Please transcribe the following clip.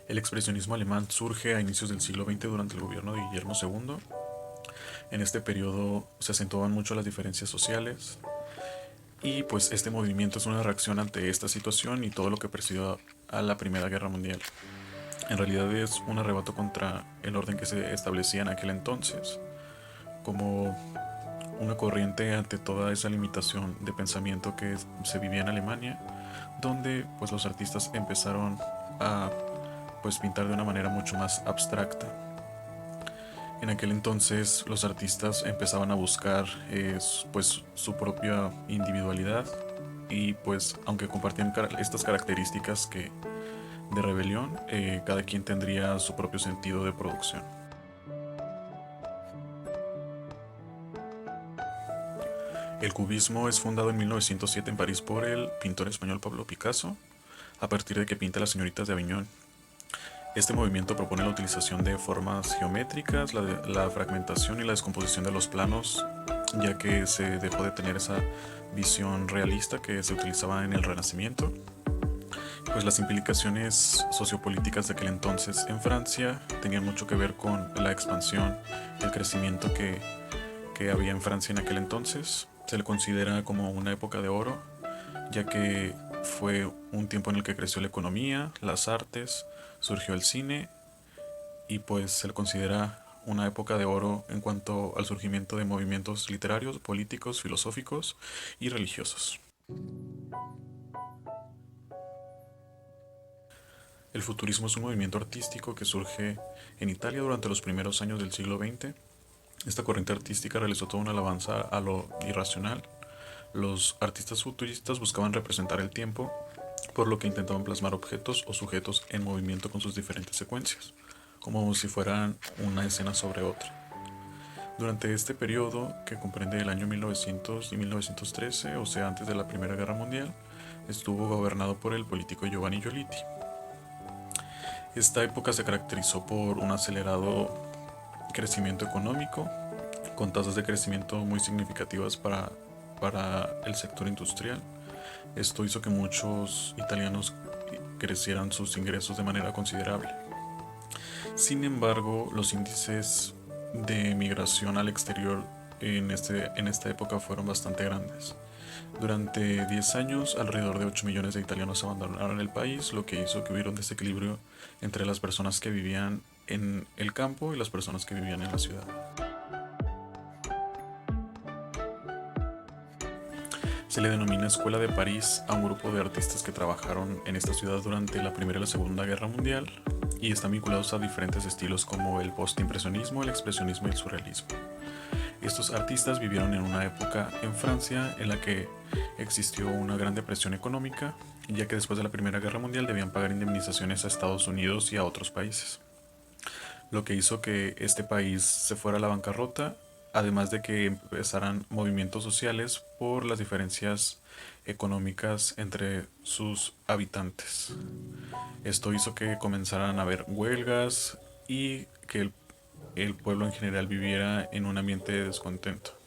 El expresionismo alemán surge a inicios del siglo XX durante el gobierno de Guillermo II. En este periodo se acentuaban mucho las diferencias sociales y pues este movimiento es una reacción ante esta situación y todo lo que presidió a la Primera Guerra Mundial. En realidad es un arrebato contra el orden que se establecía en aquel entonces, como una corriente ante toda esa limitación de pensamiento que se vivía en Alemania, donde pues los artistas empezaron a pues pintar de una manera mucho más abstracta. En aquel entonces los artistas empezaban a buscar pues su propia individualidad y pues aunque compartían estas características que de rebelión, cada quien tendría su propio sentido de producción. El cubismo es fundado en 1907 en París por el pintor español Pablo Picasso, a partir de que pinta Las señoritas de Aviñón. Este movimiento propone la utilización de formas geométricas, la fragmentación y la descomposición de los planos, ya que se dejó de tener esa visión realista que se utilizaba en el Renacimiento. Pues las implicaciones sociopolíticas de aquel entonces en Francia tenían mucho que ver con la expansión y el crecimiento que había en Francia en aquel entonces. Se le considera como una época de oro, ya que fue un tiempo en el que creció la economía, las artes, surgió el cine y pues se le considera una época de oro en cuanto al surgimiento de movimientos literarios, políticos, filosóficos y religiosos. El futurismo es un movimiento artístico que surge en Italia durante los primeros años del siglo XX. Esta corriente artística realizó toda una alabanza a lo irracional. Los artistas futuristas buscaban representar el tiempo, por lo que intentaban plasmar objetos o sujetos en movimiento con sus diferentes secuencias, como si fueran una escena sobre otra. Durante este periodo, que comprende el año 1900 y 1913, o sea, antes de la Primera Guerra Mundial, estuvo gobernado por el político Giovanni Giolitti. Esta época se caracterizó por un acelerado crecimiento económico, con tasas de crecimiento muy significativas para el sector industrial. Esto hizo que muchos italianos crecieran sus ingresos de manera considerable. Sin embargo, los índices de migración al exterior en esta época fueron bastante grandes. Durante 10 años, alrededor de 8 millones de italianos abandonaron el país, lo que hizo que hubiera un desequilibrio entre las personas que vivían en el campo y las personas que vivían en la ciudad. Se le denomina Escuela de París a un grupo de artistas que trabajaron en esta ciudad durante la Primera y la Segunda Guerra Mundial y están vinculados a diferentes estilos como el postimpresionismo, el expresionismo y el surrealismo. Estos artistas vivieron en una época en Francia en la que existió una gran depresión económica, ya que después de la Primera Guerra Mundial debían pagar indemnizaciones a Estados Unidos y a otros países, lo que hizo que este país se fuera a la bancarrota, además de que empezaran movimientos sociales por las diferencias económicas entre sus habitantes. Esto hizo que comenzaran a haber huelgas y que el pueblo en general viviera en un ambiente de descontento.